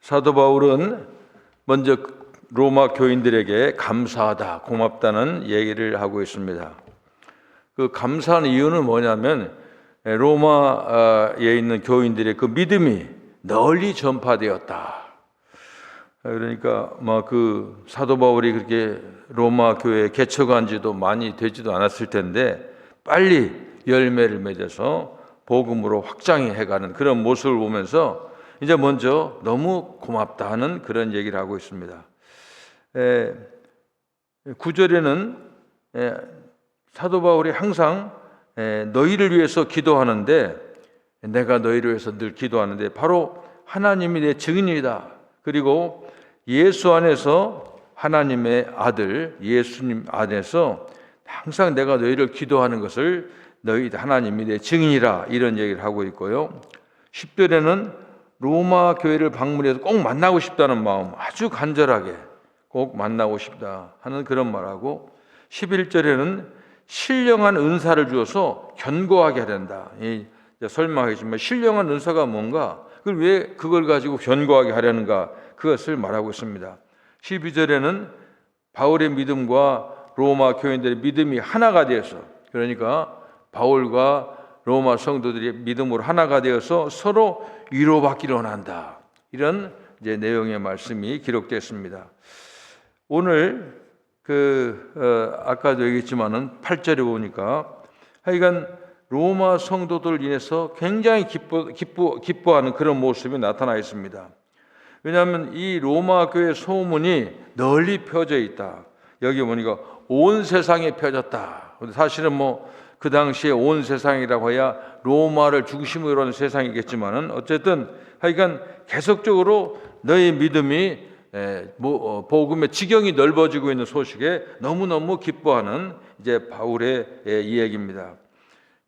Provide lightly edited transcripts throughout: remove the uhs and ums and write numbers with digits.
사도 바울은 먼저 로마 교인들에게 감사하다, 고맙다는 얘기를 하고 있습니다. 그 감사하는 이유는 뭐냐면 로마에 있는 교인들의 그 믿음이 널리 전파되었다. 그러니까 그 사도 바울이 그렇게 로마 교회에 개척한 지도 많이 되지도 않았을 텐데 빨리 열매를 맺어서 복음으로 확장해가는 그런 모습을 보면서 이제 먼저 너무 고맙다 하는 그런 얘기를 하고 있습니다. 9절에는 사도 바울이 항상 너희를 위해서 기도하는데, 내가 너희를 위해서 늘 기도하는데 바로 하나님이 내 증인이다. 그리고 예수 안에서 하나님의 아들 예수님 안에서 항상 내가 너희를 기도하는 것을 너희 하나님이 내 증인이라, 이런 얘기를 하고 있고요. 10절에는 로마 교회를 방문해서 꼭 만나고 싶다는 마음, 아주 간절하게 꼭 만나고 싶다 하는 그런 말하고, 11절에는 신령한 은사를 주어서 견고하게 하련다. 설명하겠지만 신령한 은사가 뭔가, 왜 그걸 가지고 견고하게 하려는가, 그것을 말하고 있습니다. 12절에는 바울의 믿음과 로마 교인들의 믿음이 하나가 되어서, 그러니까 바울과 로마 성도들이 믿음으로 하나가 되어서 서로 위로받기를 원한다. 이런 이제 내용의 말씀이 기록됐습니다. 오늘 아까도 얘기했지만은 8절에 보니까 하여간 로마 성도들 인해서 굉장히 기뻐하는 그런 모습이 나타나 있습니다. 왜냐하면 이 로마 교회 소문이 널리 펴져 있다. 여기 보니까 온 세상에 펴졌다. 사실은 그 당시에 온 세상이라고 해야 로마를 중심으로 하는 세상이겠지만은 어쨌든 하여간 계속적으로 너의 믿음이 복음의 지경이 넓어지고 있는 소식에 너무너무 기뻐하는 이제 바울의 이야기입니다.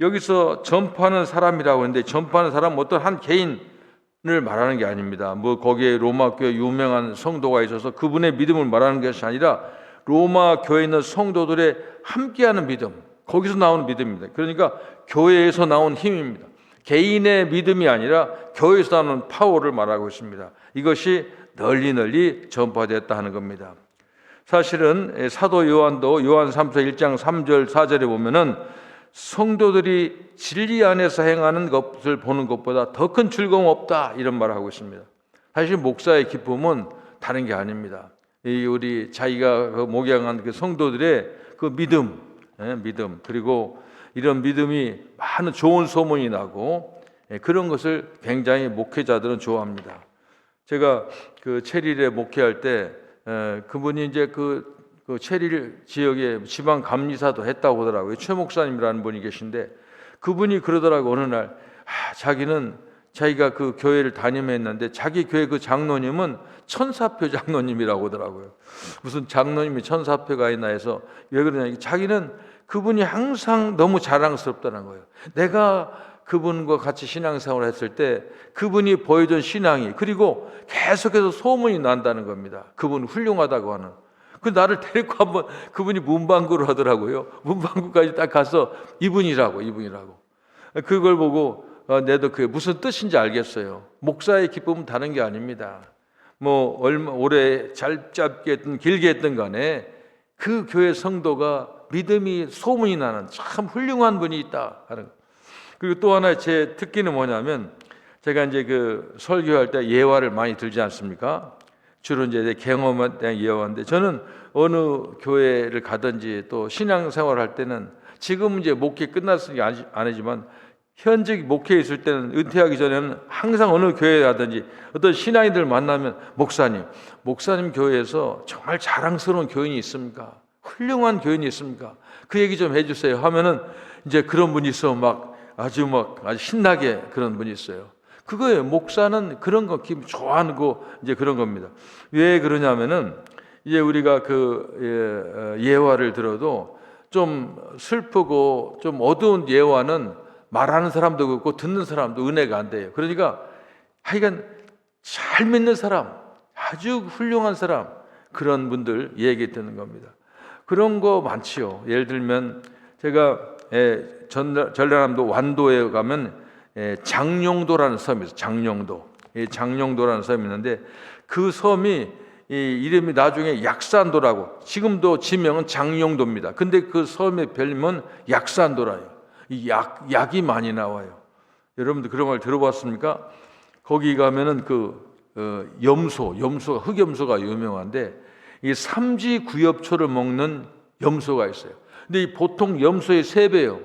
여기서 전파하는 사람이라고 하는데, 전파하는 사람은 어떤 한 개인을 말하는 게 아닙니다. 거기에 로마 교회 유명한 성도가 있어서 그분의 믿음을 말하는 것이 아니라 로마 교회에 있는 성도들의 함께하는 믿음, 거기서 나오는 믿음입니다. 그러니까 교회에서 나온 힘입니다. 개인의 믿음이 아니라 교회에서 나오는 파워를 말하고 있습니다. 이것이 널리 전파됐다 하는 겁니다. 사실은 사도 요한도 요한 3서 1장 3절 4절에 보면은 성도들이 진리 안에서 행하는 것을 보는 것보다 더 큰 즐거움 없다, 이런 말을 하고 있습니다. 사실 목사의 기쁨은 다른 게 아닙니다. 우리 자기가 목양한 그 성도들의 그 믿음, 그리고 이런 믿음이 많은 좋은 소문이 나고, 그런 것을 굉장히 목회자들은 좋아합니다. 제가 그 체릴에 목회할 때 그분이 이제 그 체릴 지역에 지방 감리사도 했다고 하더라고요. 최 목사님이라는 분이 계신데 그분이 그러더라고요. 어느 날 자기가 그 교회를 다니면했는데 자기 교회 그 장로님은 천사표 장로님이라고 하더라고요. 무슨 장로님이 천사표가 있나 해서 왜 그러냐, 자기는 그분이 항상 너무 자랑스럽다는 거예요. 내가 그분과 같이 신앙생활을 했을 때 그분이 보여준 신앙이, 그리고 계속해서 소문이 난다는 겁니다. 그분 훌륭하다고 하는. 나를 데리고 한번 그분이 문방구를 하더라고요. 문방구까지 딱 가서 이분이라고. 그걸 보고 내도 그게 무슨 뜻인지 알겠어요. 목사의 기쁨은 다른 게 아닙니다. 얼마 오래 짧게 했든 길게 했든 간에 그 교회 성도가 믿음이 소문이 나는 참 훌륭한 분이 있다 하는. 그리고 또 하나 제 특기는 뭐냐면, 제가 이제 그 설교할 때 예화를 많이 들지 않습니까? 주로 이제 내 경험에 대한 예화인데, 저는 어느 교회를 가든지 또 신앙생활 할 때는, 지금 이제 목회 끝났으니까 아니지만 현직 목회에 있을 때는, 은퇴하기 전에는 항상 어느 교회에 가든지 어떤 신앙인들 만나면 목사님 교회에서 정말 자랑스러운 교인이 있습니까? 훌륭한 교인이 있습니까? 그 얘기 좀 해주세요 하면은 이제 그런 분이 있어 아주 신나게 그런 분이 있어요. 그거예요. 목사는 그런 거 기분 좋아하는 거, 이제 그런 겁니다. 왜 그러냐면은 이제 우리가 그 예화를 들어도 좀 슬프고 좀 어두운 예화는 말하는 사람도 그렇고 듣는 사람도 은혜가 안 돼요. 그러니까 하여간 잘 믿는 사람, 아주 훌륭한 사람, 그런 분들 얘기 듣는 겁니다. 그런 거 많지요. 예를 들면 제가 전라남도 완도에 가면 장룡도라는 섬이 있어요. 장룡도. 장룡도라는 섬이 있는데 그 섬이 이름이 나중에 약산도라고, 지금도 지명은 장룡도입니다. 근데 그 섬의 별명은 약산도라요. 이 약이 많이 나와요. 여러분들 그런 말 들어봤습니까? 거기 가면은 염소가, 흑염소가 유명한데 이 삼지구엽초를 먹는 염소가 있어요. 근데 이 보통 염소의 3배예요.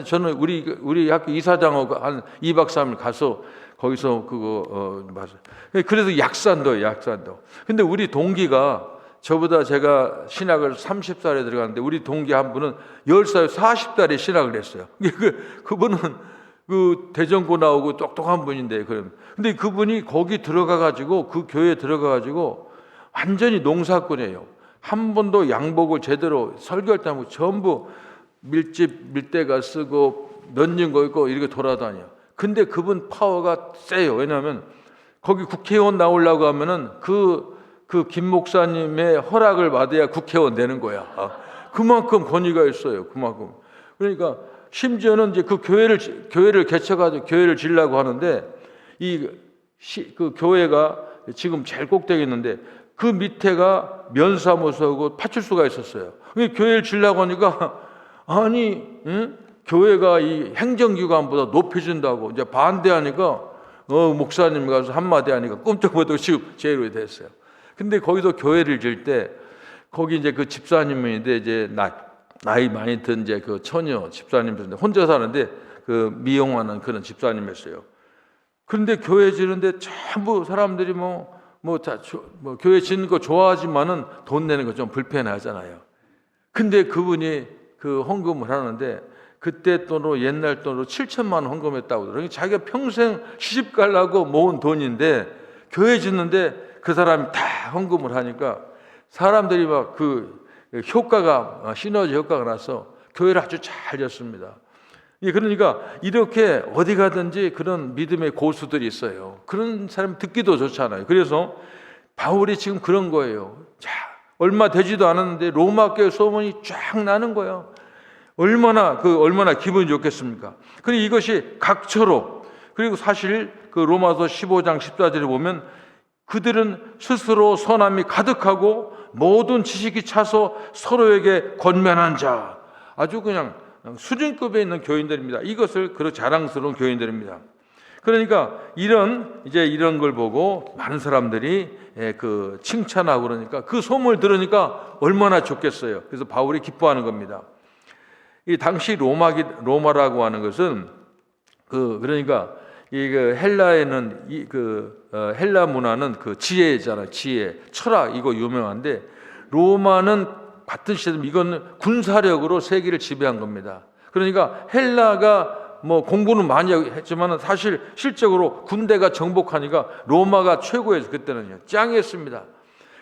저는 우리 학교 이사장하고 한 2박 3일 가서 거기서 맞아요. 그래서 약산도예요, 약산도. 근데 우리 동기가, 저보다 제가 신학을 30살에 들어갔는데 우리 동기 한 분은 10살, 40살에 신학을 했어요. 그분은 대전고 나오고 똑똑한 분인데, 근데 그분이 거기 들어가가지고, 그 교회에 들어가가지고 완전히 농사꾼이에요. 한 번도 양복을 제대로 설교할 때 하고 전부 밀대가 쓰고 면진 거 입고 이렇게 돌아다녀요. 근데 그분 파워가 세요. 왜냐하면 거기 국회의원 나오려고 하면은 김 목사님의 허락을 받아야 국회의원 되는 거야. 그만큼 권위가 있어요. 그만큼. 그러니까 심지어는 이제 그 교회를 개척하고 교회를 지으려고 하는데 그 교회가 지금 제일 꼭대기 있는데 그 밑에가 면사무소고 파출소가 있었어요. 교회를 지으려고 하니까 교회가 이 행정기관보다 높여준다고 이제 반대하니까 목사님 가서 한마디 하니까 꼼짝 못하고 지금 제일로 됐어요. 근데 거기도 교회를 지을 때 거기 이제 그 집사님인데 이제 나이 많이 든 이제 그 처녀 집사님인데 혼자 사는데 그 미용하는 그런 집사님이었어요. 그런데 교회 지는데 전부 사람들이 교회 짓는 거 좋아하지만은 돈 내는 거 좀 불편하잖아요. 근데 그분이 그 헌금을 하는데 그때 돈으로, 옛날 돈으로 7천만 원 헌금했다고 그러더라고요. 자기가 평생 시집 가려고 모은 돈인데 교회 짓는데 그 사람이 다 헌금을 하니까 사람들이 막 효과가, 시너지 효과가 나서 교회를 아주 잘 졌습니다. 그러니까 이렇게 어디 가든지 그런 믿음의 고수들이 있어요. 그런 사람 듣기도 좋잖아요. 그래서 바울이 지금 그런 거예요. 자, 얼마 되지도 않았는데 로마 교회 소문이 쫙 나는 거예요. 얼마나 기분이 좋겠습니까? 그리고 이것이 각처로, 그리고 사실 그 로마서 15장 14절에 보면 그들은 스스로 선함이 가득하고 모든 지식이 차서 서로에게 권면한 자, 아주 그냥 수준급에 있는 교인들입니다. 이것을 자랑스러운 교인들입니다. 그러니까 이런 걸 보고 많은 사람들이 칭찬하고 그러니까 그 소문을 들으니까 얼마나 좋겠어요. 그래서 바울이 기뻐하는 겁니다. 이 당시 로마라고 하는 것은 그러니까 헬라에는 헬라 문화는 지혜잖아요. 지혜, 철학 이거 유명한데 로마는 같은 시대면 이건 군사력으로 세계를 지배한 겁니다. 그러니까 헬라가 공부는 많이 했지만 사실 실적으로 군대가 정복하니까 로마가 최고였어요. 그때는요. 짱이었습니다.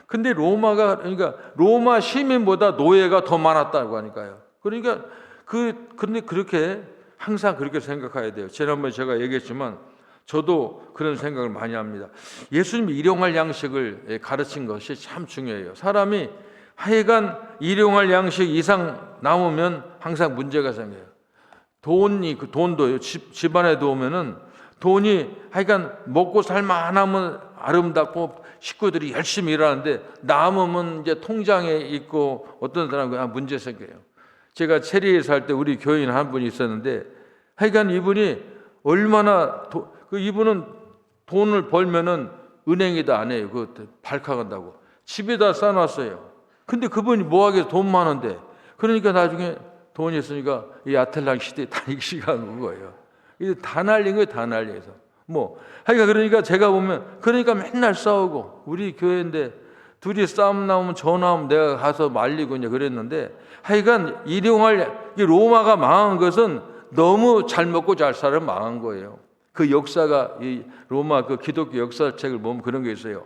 근데 그러니까 로마 시민보다 노예가 더 많았다고 하니까요. 그러니까 근데 그렇게 항상 그렇게 생각해야 돼요. 지난번에 제가 얘기했지만 저도 그런 생각을 많이 합니다. 예수님이 일용할 양식을 가르친 것이 참 중요해요. 사람이 하여간 일용할 양식 이상 남으면 항상 문제가 생겨요. 돈도 집안에 들어오면은 돈이 하여간 먹고 살만하면 아름답고 식구들이 열심히 일하는데 남으면 이제 통장에 있고 어떤 사람은 문제 생겨요. 제가 체리에 살 때 우리 교인 한 분이 있었는데 하여간 이분이 이분은 돈을 벌면은 은행에다 안 해요. 발칵한다고 집에다 쌓아놨어요. 근데 그분이 뭐하겠어, 돈 많은데. 그러니까 나중에 돈이 있으니까 이 아틀랑 시대에 다니기 시작한 거예요. 이게 다 날린 거예요, 다 날려서. 그러니까 제가 보면 그러니까 맨날 싸우고 우리 교회인데 둘이 싸움 나오면 전화하면 내가 가서 말리고 이제 그랬는데 하여간 로마가 망한 것은 너무 잘 먹고 잘 살아 망한 거예요. 그 역사가 이 로마 기독교 역사책을 보면 그런 게 있어요.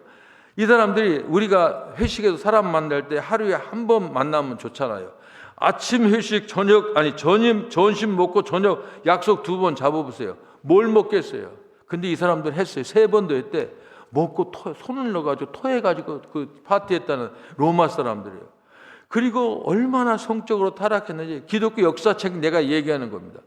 이 사람들이 우리가 회식에서 사람 만날 때 하루에 한 번 만나면 좋잖아요. 아침 회식, 점심 먹고 저녁 약속 2번 잡아보세요. 뭘 먹겠어요? 근데 이 사람들 했어요. 3번도 했대. 먹고 손을 넣어가지고 토해가지고 파티했다는 로마 사람들이에요. 그리고 얼마나 성적으로 타락했는지 기독교 역사책 내가 얘기하는 겁니다.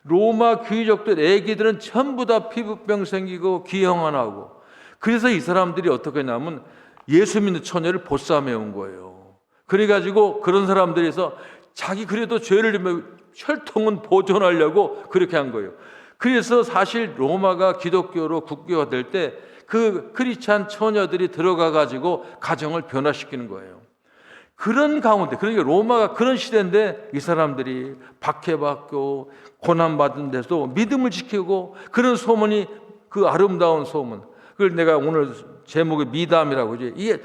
로마 귀족들 애기들은 전부 다 피부병 생기고 기형 안 하고, 그래서 이 사람들이 어떻게 했냐면 예수 믿는 처녀를 보쌈해 온 거예요. 그래가지고 그런 사람들에서 자기 그래도 죄를 지면 혈통은 보존하려고 그렇게 한 거예요. 그래서 사실 로마가 기독교로 국교가 될 때 그 크리스찬 처녀들이 들어가 가지고 가정을 변화시키는 거예요. 그런 가운데, 그러니까 로마가 그런 시대인데 이 사람들이 박해받고 고난받은 데서 믿음을 지키고, 그런 소문이, 그 아름다운 소문, 그걸 내가 오늘 제목이 미담이라고 하죠. 이게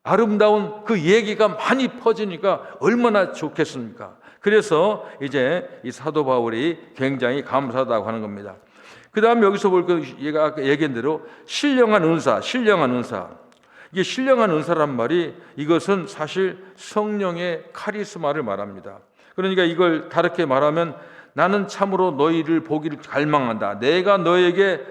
아름다운 그 얘기가 많이 퍼지니까 얼마나 좋겠습니까? 그래서 이제 이 사도 바울이 굉장히 감사하다고 하는 겁니다. 그 다음에 여기서 볼 거, 얘가 아까 얘기한 대로 신령한 은사. 이게 신령한 은사란 말이, 이것은 사실 성령의 카리스마를 말합니다. 그러니까 이걸 다르게 말하면, 나는 참으로 너희를 보기를 갈망한다. 내가 너에게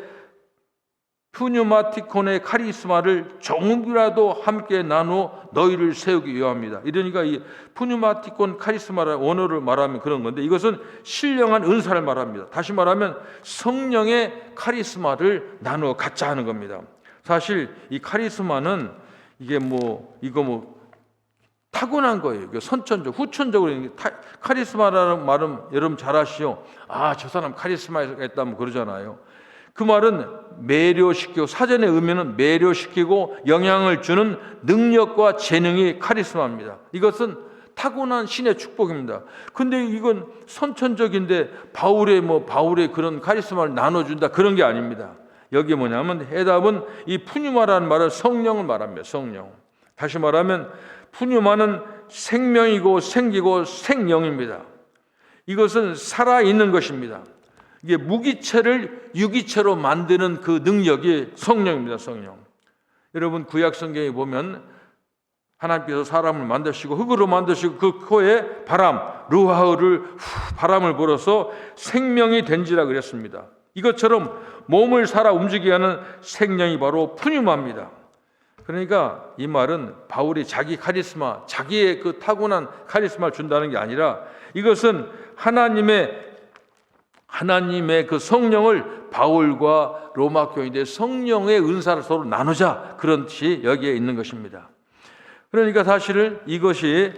푸뉴마티콘의 카리스마를 조금이라도 함께 나누어 너희를 세우기 위함이다. 이러니까 이 푸뉴마티콘 카리스마라는 원어를 말하면 그런 건데, 이것은 신령한 은사를 말합니다. 다시 말하면 성령의 카리스마를 나누어 갖자 하는 겁니다. 사실 이 카리스마는 이게 타고난 거예요. 선천적, 후천적으로. 카리스마라는 말은 여러분 잘 아시죠? 저 사람 카리스마가 있다 뭐 그러잖아요. 그 말은 매료시키고, 사전의 의미는 매료시키고 영향을 주는 능력과 재능이 카리스마입니다. 이것은 타고난 신의 축복입니다. 근데 이건 선천적인데 바울의 그런 카리스마를 나눠준다, 그런 게 아닙니다. 여기 뭐냐면, 해답은 이 푸뉴마라는 말은 성령을 말합니다. 성령. 다시 말하면 푸뉴마는 생명이고 생기고 생령입니다. 이것은 살아있는 것입니다. 이게 무기체를 유기체로 만드는 그 능력이 성령입니다. 성령. 여러분 구약 성경에 보면 하나님께서 사람을 만드시고 흙으로 만드시고 그 코에 바람, 루하흐를 바람을 불어서 생명이 된지라 그랬습니다. 이것처럼 몸을 살아 움직이게 하는 생명이 바로 푸뉴마입니다. 그러니까 이 말은 바울이 자기 카리스마, 자기의 그 타고난 카리스마를 준다는 게 아니라, 이것은 하나님의 그 성령을 바울과 로마 교인들의 성령의 은사를 서로 나누자, 그런 뜻이 여기에 있는 것입니다. 그러니까 사실은 이것이,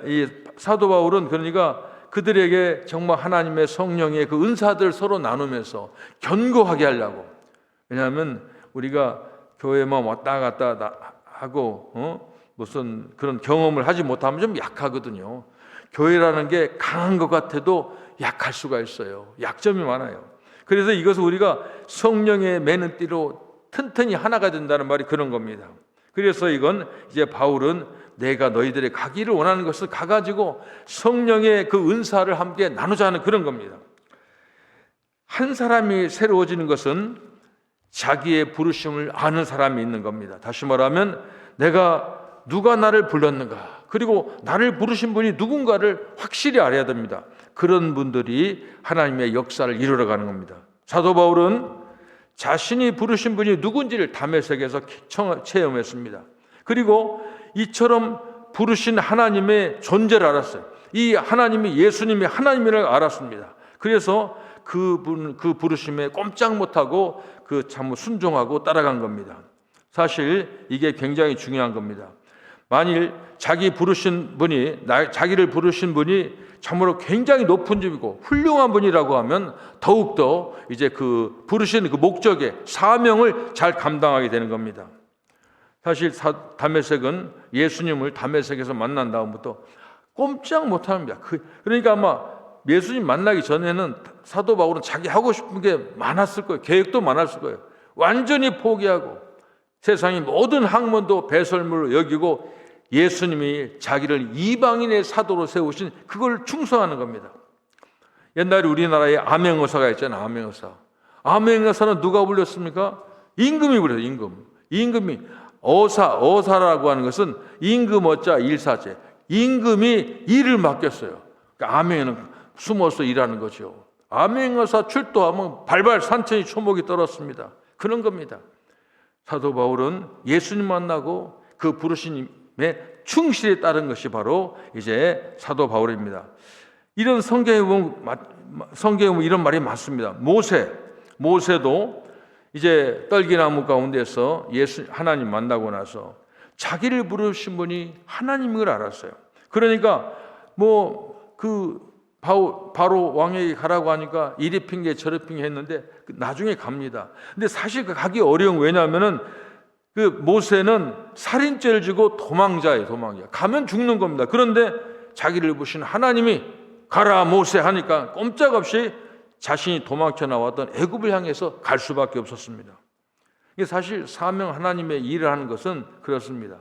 이 사도 바울은 그러니까 그들에게 정말 하나님의 성령의 그 은사들 서로 나누면서 견고하게 하려고. 왜냐하면 우리가 교회만 왔다 갔다 하고 무슨 그런 경험을 하지 못하면 좀 약하거든요. 교회라는 게 강한 것 같아도 약할 수가 있어요. 약점이 많아요. 그래서 이것을 우리가 성령의 매는 띠로 튼튼히 하나가 된다는 말이 그런 겁니다. 그래서 이건 이제 바울은 내가 너희들의 가기를 원하는 것을 가가지고 성령의 그 은사를 함께 나누자는 그런 겁니다. 한 사람이 새로워지는 것은 자기의 부르심을 아는 사람이 있는 겁니다. 다시 말하면 누가 나를 불렀는가, 그리고 나를 부르신 분이 누군가를 확실히 알아야 됩니다. 그런 분들이 하나님의 역사를 이루어가는 겁니다. 사도 바울은 자신이 부르신 분이 누군지를 다메섹에서 체험했습니다. 그리고 이처럼 부르신 하나님의 존재를 알았어요. 이 하나님이 예수님이 하나님이라는 걸 알았습니다. 그래서 그 부르심에 꼼짝 못하고 참 순종하고 따라간 겁니다. 사실 이게 굉장히 중요한 겁니다. 만일 자기를 부르신 분이 참으로 굉장히 높은 분이고 훌륭한 분이라고 하면 더욱더 이제 그 부르신 그 목적의 사명을 잘 감당하게 되는 겁니다. 사실 다메섹은 예수님을 다메섹에서 만난 다음부터 꼼짝 못합니다. 그러니까 아마 예수님 만나기 전에는 사도 바울은 자기 하고 싶은 게 많았을 거예요. 계획도 많았을 거예요. 완전히 포기하고 세상의 모든 학문도 배설물로 여기고 예수님이 자기를 이방인의 사도로 세우신 그걸 충성하는 겁니다. 옛날에 우리나라에 암행어사가 있잖아요. 암행어사는 누가 불렸습니까? 임금이 불렸어요. 임금이 어사라고 하는 것은 임금어자 일사제. 임금이 일을 맡겼어요. 그러니까 암행은 숨어서 일하는 거죠. 암행어사 출도하면 발발 산천이 초목이 떨었습니다. 그런 겁니다. 사도 바울은 예수님 만나고 그 부르심에 충실히 따른 것이 바로 이제 사도 바울입니다. 이런 성경에 보면 이런 말이 많습니다. 모세도 이제 떨기나무 가운데서 하나님 만나고 나서 자기를 부르신 분이 하나님인 걸 알았어요. 그러니까 바로 왕에게 가라고 하니까 이리 핑계 저리 핑계 했는데 나중에 갑니다. 근데 사실 가기 어려운, 왜냐하면은 모세는 살인죄를 지고 도망자예요. 가면 죽는 겁니다. 그런데 자기를 부르신 하나님이 가라 모세 하니까 꼼짝없이 자신이 도망쳐 나왔던 애굽을 향해서 갈 수밖에 없었습니다. 이게 사실 사명 하나님의 일을 하는 것은 그렇습니다.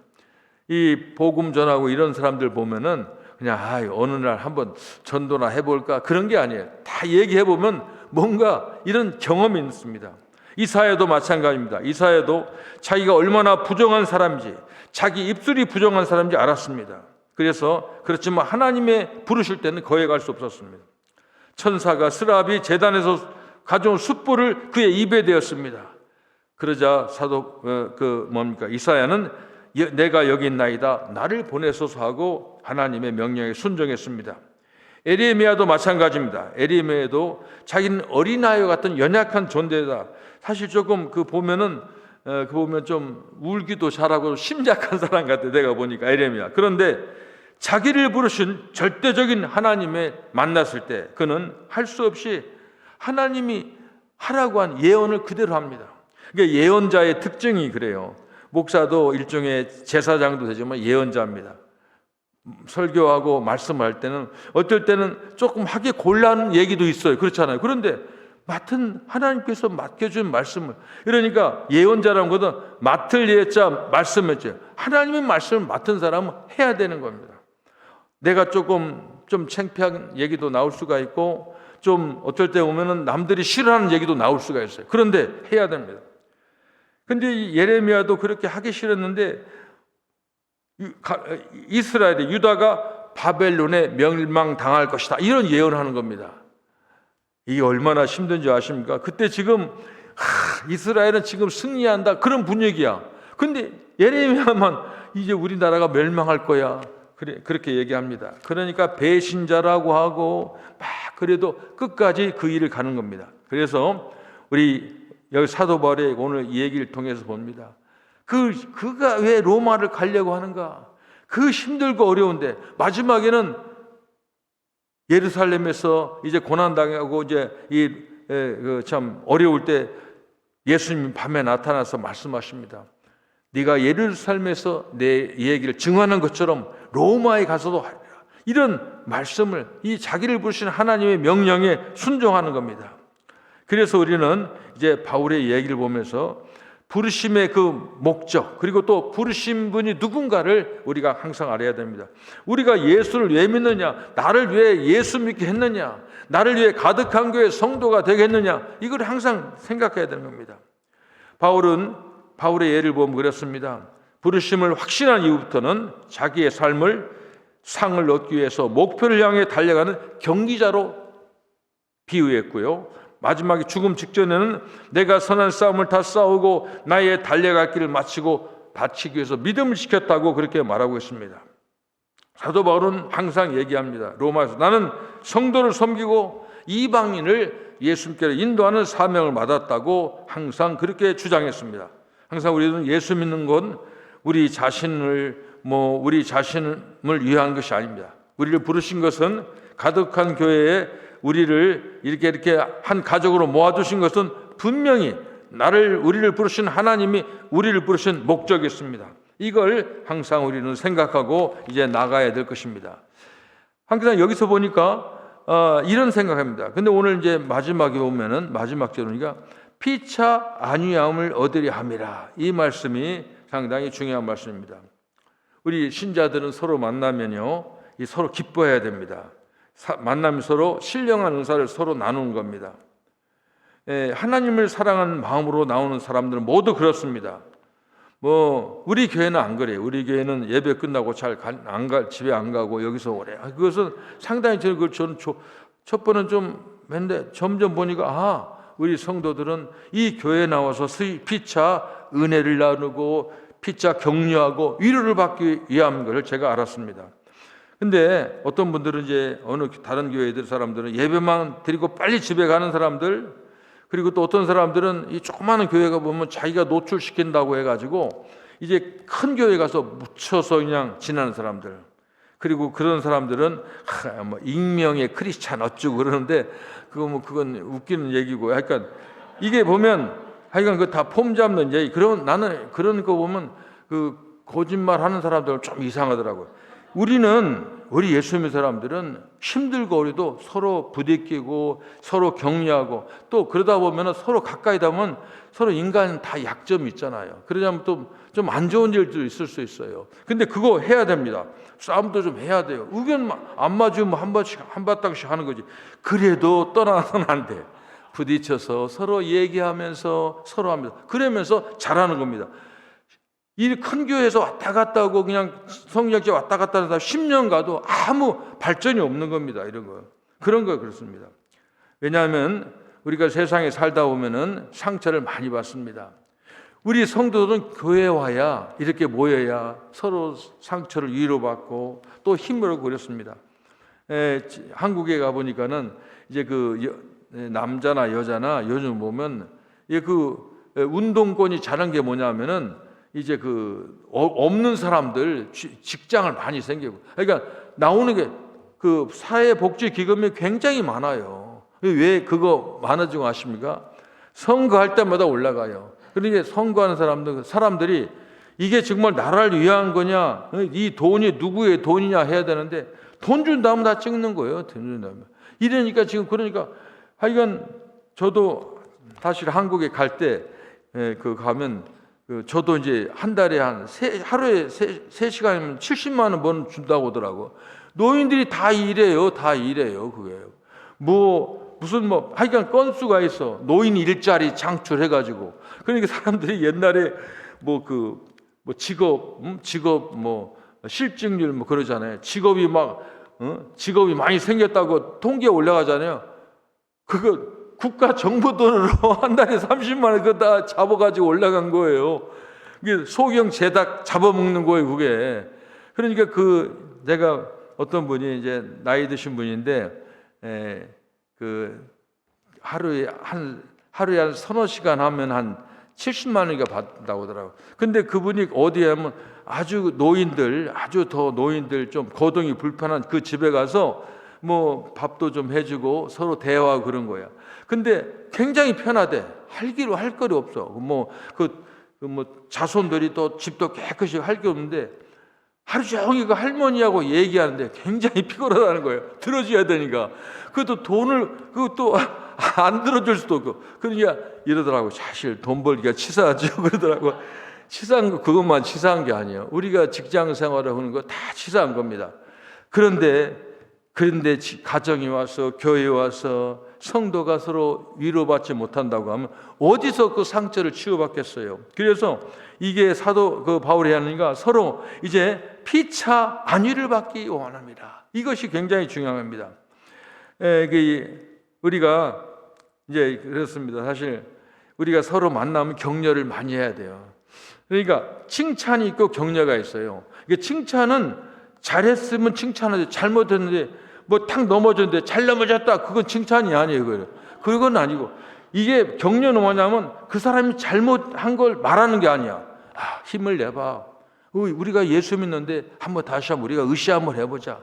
이 복음 전하고 이런 사람들 보면은 그냥 어느 날 한번 전도나 해볼까 그런 게 아니에요. 다 얘기해 보면 뭔가 이런 경험이 있습니다. 이사야도 마찬가지입니다. 이사야도 자기가 얼마나 부정한 사람인지, 자기 입술이 부정한 사람인지 알았습니다. 그렇지만 하나님의 부르실 때는 거기에 갈 수 없었습니다. 천사가 스랍이 제단에서 가져온 숯불을 그의 입에 대었습니다. 그러자 이사야는 내가 여기 있나이다, 나를 보내소서 하고 하나님의 명령에 순종했습니다. 에레미야도 마찬가지입니다. 에레미야도 자기는 어린아이와 같은 연약한 존재다. 사실 조금 보면 좀 울기도 잘하고 심약한 사람 같아, 내가 보니까 에레미야. 그런데 자기를 부르신 절대적인 하나님에 만났을 때 그는 할 수 없이 하나님이 하라고 한 예언을 그대로 합니다. 그러니까 예언자의 특징이 그래요. 목사도 일종의 제사장도 되지만 예언자입니다. 설교하고 말씀할 때는 어떨 때는 조금 하기 곤란한 얘기도 있어요. 그렇잖아요. 그런데 하나님께서 맡겨준 말씀을, 그러니까 예언자라는 것은 맡을 예자 말씀했죠. 하나님의 말씀을 맡은 사람은 해야 되는 겁니다. 내가 좀 창피한 얘기도 나올 수가 있고, 좀 어떨 때 보면은 남들이 싫어하는 얘기도 나올 수가 있어요. 그런데 해야 됩니다. 근데 예레미야도 그렇게 하기 싫었는데 이스라엘의 유다가 바벨론에 멸망당할 것이다, 이런 예언을 하는 겁니다. 이게 얼마나 힘든지 아십니까? 그때 지금 이스라엘은 지금 승리한다, 그런 분위기야. 근데 예레미야만 이제 우리나라가 멸망할 거야, 그렇게 얘기합니다. 그러니까 배신자라고 하고 그래도 끝까지 그 일을 가는 겁니다. 그래서 우리 여기 사도 바울의 오늘 이 얘기를 통해서 봅니다. 그가 왜 로마를 가려고 하는가? 그 힘들고 어려운데 마지막에는 예루살렘에서 이제 고난당하고 이제 참 어려울 때 예수님이 밤에 나타나서 말씀하십니다. 네가 예루살렘에서 내 얘기를 증언한 것처럼 로마에 가서도 하리라. 이런 말씀을, 이 자기를 부르신 하나님의 명령에 순종하는 겁니다. 그래서 우리는 이제 바울의 얘기를 보면서 부르심의 그 목적, 그리고 또 부르신 분이 누군가를 우리가 항상 알아야 됩니다. 우리가 예수를 왜 믿느냐, 나를 위해 예수 믿게 했느냐, 나를 위해 가득한 교회 성도가 되겠느냐, 이걸 항상 생각해야 되는 겁니다. 바울의 예를 보면 그렇습니다. 부르심을 확신한 이후부터는 자기의 삶을 상을 얻기 위해서 목표를 향해 달려가는 경기자로 비유했고요. 마지막에 죽음 직전에는 내가 선한 싸움을 다 싸우고 나의 달려갈 길을 마치고 바치기 위해서 믿음을 지켰다고 그렇게 말하고 있습니다. 사도 바울은 항상 얘기합니다. 로마에서 나는 성도를 섬기고 이방인을 예수님께로 인도하는 사명을 받았다고 항상 그렇게 주장했습니다. 항상 우리는 예수 믿는 건 우리 자신을 위한 것이 아닙니다. 우리를 부르신 것은 가득한 교회에 우리를 이렇게 한 가족으로 모아두신 것은 분명히 우리를 부르신 하나님이 우리를 부르신 목적이 있습니다. 이걸 항상 우리는 생각하고 이제 나가야 될 것입니다. 항상 여기서 보니까 이런 생각합니다. 근데 오늘 이제 마지막에 보면은 마지막 절이니까 피차 안위함을 얻으려 함이라. 이 말씀이 상당히 중요한 말씀입니다. 우리 신자들은 서로 만나면요, 서로 기뻐해야 됩니다. 만나면 서로 신령한 은사를 서로 나누는 겁니다. 하나님을 사랑하는 마음으로 나오는 사람들은 모두 그렇습니다. 우리 교회는 안 그래요. 우리 교회는 예배 끝나고 집에 안 가고 여기서 오래. 그것은 상당히 저는 첫 번은 좀 했는데 점점 보니까 우리 성도들은 이 교회에 나와서 피차 은혜를 나누고 피차 격려하고 위로를 받기 위함인 것을 제가 알았습니다. 근데 어떤 분들은 이제 어느 다른 교회들 사람들은 예배만 드리고 빨리 집에 가는 사람들, 그리고 또 어떤 사람들은 이 조그마한 교회가 보면 자기가 노출시킨다고 해가지고 이제 큰 교회 가서 묻혀서 그냥 지나는 사람들, 그리고 그런 사람들은 뭐 익명의 크리스찬 어쩌고 그러는데 그건 웃기는 얘기고, 하여간 이게 보면 하여간 그 다 폼 잡는 얘기. 그런 나는 그런 거 보면 그 거짓말 하는 사람들은 좀 이상하더라고요. 우리 예수 믿는 사람들은 힘들고 어려도 서로 부대끼고 서로 격려하고, 또 그러다 보면 서로 가까이 가면 서로 인간 다 약점이 있잖아요. 그러자면 또 좀 안 좋은 일도 있을 수 있어요. 근데 그거 해야 됩니다. 싸움도 좀 해야 돼요. 의견 안 맞으면 한바탕씩 하는 거지. 그래도 떠나서는 안 돼. 부딪혀서 서로 얘기하면서 서로 하면서 그러면서 잘하는 겁니다. 이 큰 교회에서 왔다 갔다 하고 그냥 성령제 왔다 갔다 하다 10년 가도 아무 발전이 없는 겁니다. 이런 거. 그런 거 그렇습니다. 왜냐하면 우리가 세상에 살다 보면은 상처를 많이 받습니다. 우리 성도들은 교회에 와야, 이렇게 모여야 서로 상처를 위로받고 또 힘을 얻고 그렇습니다. 한국에 가보니까는 이제 남자나 여자나 요즘 보면 운동권이 잘한 게 뭐냐면은 이제 없는 사람들 직장을 많이 생기고, 그러니까 나오는 게 사회복지기금이 굉장히 많아요. 왜 그거 많아지고 아십니까? 선거할 때마다 올라가요. 그러니까 선거하는 사람들이 이게 정말 나라를 위한 거냐, 이 돈이 누구의 돈이냐 해야 되는데 돈 준다면 다 찍는 거예요. 돈 준다면. 이러니까 지금 그러니까 하여간 저도 사실 한국에 갈 때 가면 저도 이제 한 달에 하루에 3시간이면 70만 원 준다고 하더라고. 노인들이 다 일해요. 그게. 하여간 건수가 있어. 노인 일자리 창출해가지고. 그러니까 사람들이 옛날에 직업 실직률 그러잖아요. 직업이 많이 생겼다고 통계 올라가잖아요. 그거 국가 정부 돈으로 한 달에 30만 원 그거 다 잡아가지고 올라간 거예요. 이게 소경 재단 잡아먹는 거예요, 그게. 그러니까 내가 어떤 분이 이제 나이 드신 분인데 하루에 한 서너 시간 하면 한 70만 원인가 받는다고 하더라고요. 근데 그분이 어디에 하면 아주 더 노인들 좀 거동이 불편한 그 집에 가서 밥도 좀 해주고 서로 대화하고 그런 거야. 근데 굉장히 편하대. 할 거리 없어. 자손들이 또 집도 깨끗이 할 게 없는데 하루 종일 그 할머니하고 얘기하는데 굉장히 피곤하다는 거예요. 들어줘야 되니까. 그것도 안 들어줄 수도 없고. 그러니까 이러더라고. 사실 돈 벌기가 치사하죠. 그러더라고. 그것만 치사한 게 아니에요. 우리가 직장 생활을 하는 거 다 치사한 겁니다. 그런데 가정이 와서 교회에 와서 성도가 서로 위로받지 못한다고 하면 어디서 그 상처를 치유받겠어요? 그래서 이게 사도 바울이 하니까 서로 이제 피차 안위를 받기 원합니다. 이것이 굉장히 중요합니다. 우리가 이제 그렇습니다. 사실 우리가 서로 만나면 격려를 많이 해야 돼요. 그러니까 칭찬이 있고 격려가 있어요. 이게 칭찬은 잘했으면 칭찬하지, 잘못했는데 탁 넘어졌는데 잘 넘어졌다, 그건 칭찬이 아니에요. 그건 아니고, 이게 격려는 뭐냐면 그 사람이 잘못한 걸 말하는 게 아니야. 힘을 내봐. 우리가 예수 믿는데 다시 한번 우리가 으쌰 한번 해보자.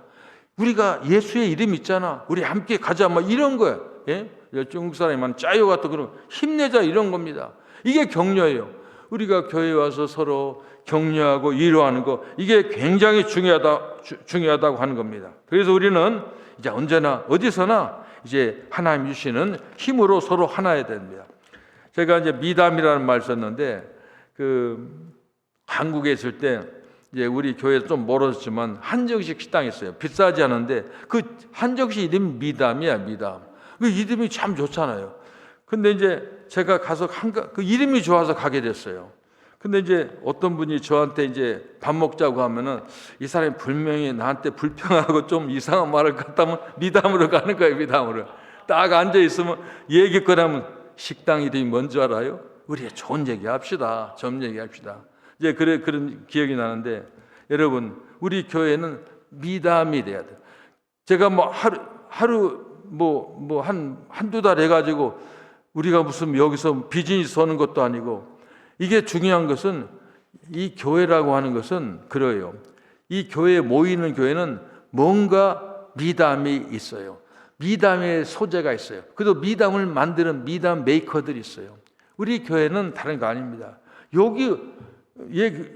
우리가 예수의 이름 있잖아. 우리 함께 가자. 이런 거야. 예? 중국 사람이 짜요 같은 그런 힘내자 이런 겁니다. 이게 격려예요. 우리가 교회에 와서 서로 격려하고 위로하는 거, 이게 굉장히 중요하다고 하는 겁니다. 그래서 우리는 이제 언제나 어디서나 이제 하나님 주시는 힘으로 서로 하나야 됩니다. 제가 이제 미담이라는 말 썼는데 한국에 있을 때 이제 우리 교회에서 좀 멀어졌지만 한정식 식당이 있어요. 비싸지 않은데 그 한정식 이름이 미담이야, 미담. 그 이름이 참 좋잖아요. 근데 이제 제가 가서 그 이름이 좋아서 가게 됐어요. 근데 이제 어떤 분이 저한테 이제 밥 먹자고 하면은 이 사람이 분명히 나한테 불평하고 좀 이상한 말을 갖다면 미담으로 가는 거예요, 미담으로. 딱 앉아 있으면 얘기 꺼내면 식당 이름이 뭔지 알아요? 우리 좋은 얘기 합시다. 점 얘기 합시다. 이제 그런 기억이 나는데, 여러분, 우리 교회는 미담이 돼야 돼요. 제가 뭐 하루 한두 달 해가지고 우리가 무슨 여기서 비즈니스 하는 것도 아니고, 이게 중요한 것은 이 교회라고 하는 것은 그래요. 이 교회에 모이는 교회는 뭔가 미담이 있어요. 미담의 소재가 있어요. 그래도 미담을 만드는 미담 메이커들이 있어요. 우리 교회는 다른 거 아닙니다. 여기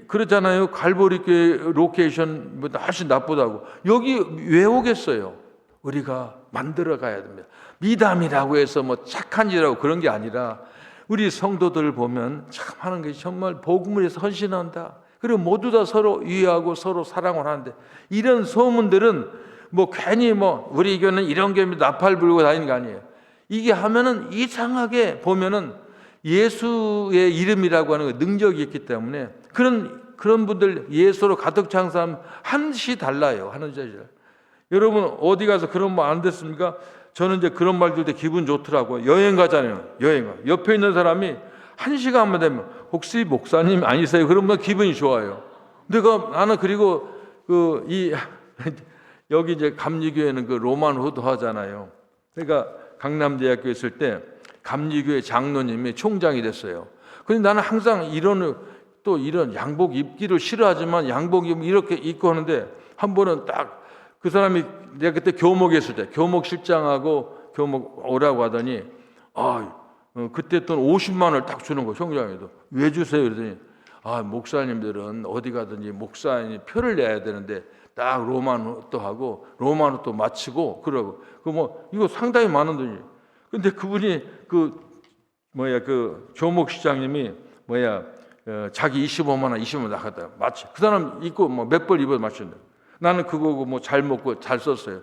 그러잖아요. 갈보리 교회 로케이션보다 훨씬 나쁘다고. 여기 왜 오겠어요? 우리가 만들어 가야 됩니다. 미담이라고 해서 뭐 착한 짓이라고 그런 게 아니라, 우리 성도들을 보면 참 하는 것이 정말 복음을 위해서 헌신한다. 그리고 모두 다 서로 이해하고 서로 사랑을 하는데, 이런 소문들은 뭐 괜히 뭐 우리 교회는 이런 교회입니다 나팔 불고 다니는 거 아니에요. 이게 하면은 이상하게 보면은 예수의 이름이라고 하는 거 능력이 있기 때문에 그런 분들 예수로 가득 찬 사람 한시 달라요. 하는 자들. 여러분 어디 가서 그런 말 안 듣습니까? 저는 이제 그런 말 들을 때 기분 좋더라고요. 여행 가잖아요. 옆에 있는 사람이 1시간만 되면 혹시 목사님 아니세요? 그러면 기분이 좋아요. 나는 그리고 여기 이제 감리교회는 그 로만 후도 하잖아요. 그러니까 강남대학교에 있을 때 감리교회 장로님이 총장이 됐어요. 그런데 나는 항상 이런 양복 입기를 싫어하지만 양복 입으면 이렇게 입고 하는데, 한 번은 딱 그 사람이, 내가 그때 교목에 있을 때 교목 실장하고 교목 오라고 하더니 그때 돈 50만 원을 딱 주는 거예요. 총장에도. 왜 주세요? 그러더니 목사님들은 어디 가든지 목사님 표를 내야 되는데 딱 로마노도 하고 로마노도 마치고 그러고 이거 상당히 많은 돈이에요. 근데 그분이 그 교목 시장님이 자기 25만 원 나갔다 마치 그 사람 입고 몇 벌 입어서 마친다. 나는 그거 잘 먹고 잘 썼어요.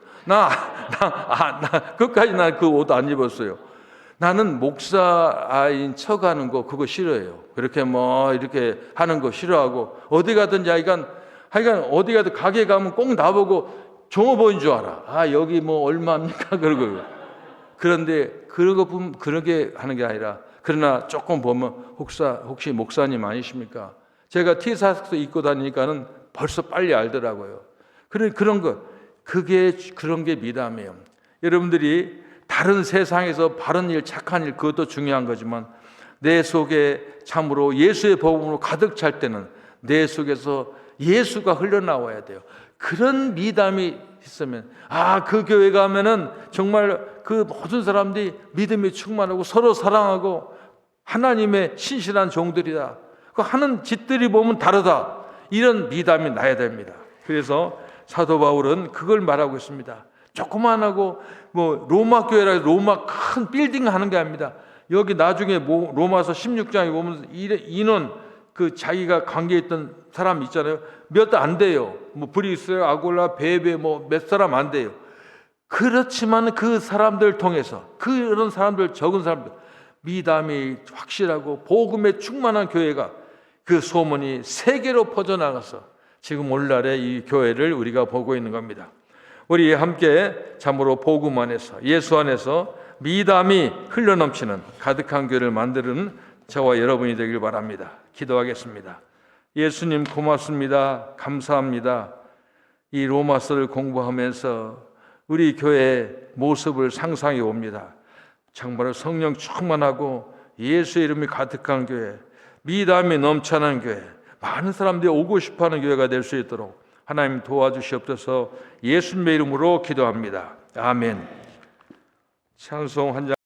끝까지 나 그 옷 안 입었어요. 나는 목사인 척하는 거 그거 싫어해요. 그렇게 이렇게 하는 거 싫어하고, 어디 가든지 하여간 어디 가든 가게 가면 꼭 나보고 종업원인 줄 알아. 여기 얼마입니까? 그러고. 그런데 그런 거 보면 그렇게 하는 게 아니라, 그러나 조금 보면 혹시 목사님 아니십니까? 제가 티셔츠 입고 다니니까는 벌써 빨리 알더라고요. 그런 게 미담이에요. 여러분들이 다른 세상에서 바른 일, 착한 일, 그것도 중요한 거지만 내 속에 참으로 예수의 복음으로 가득 찰 때는 내 속에서 예수가 흘러나와야 돼요. 그런 미담이 있으면 그 교회 가면은 정말 그 모든 사람들이 믿음이 충만하고 서로 사랑하고 하나님의 신실한 종들이다. 그 하는 짓들이 보면 다르다. 이런 미담이 나야 됩니다. 그래서 사도 바울은 그걸 말하고 있습니다. 조그만하고 로마 교회라 로마 큰 빌딩 하는 게 아닙니다. 여기 나중에 로마서 16장에 보면 인원 자기가 관계에 있던 사람 있잖아요. 몇 안 돼요. 브리스, 아골라, 베베 몇 사람 안 돼요. 그렇지만 그 사람들 통해서 그런 사람들, 적은 사람들 미담이 확실하고 복음에 충만한 교회가, 그 소문이 세계로 퍼져나가서 지금 오늘날의 이 교회를 우리가 보고 있는 겁니다. 우리 함께 참으로 복음 안에서 예수 안에서 미담이 흘러넘치는 가득한 교회를 만드는 저와 여러분이 되길 바랍니다. 기도하겠습니다. 예수님 고맙습니다. 감사합니다. 이 로마서를 공부하면서 우리 교회의 모습을 상상해 옵니다. 정말 성령 충만하고 예수의 이름이 가득한 교회, 미담이 넘쳐나는 교회, 많은 사람들이 오고 싶어하는 교회가 될 수 있도록 하나님 도와주시옵소서. 예수님의 이름으로 기도합니다. 아멘. 찬송 한 장.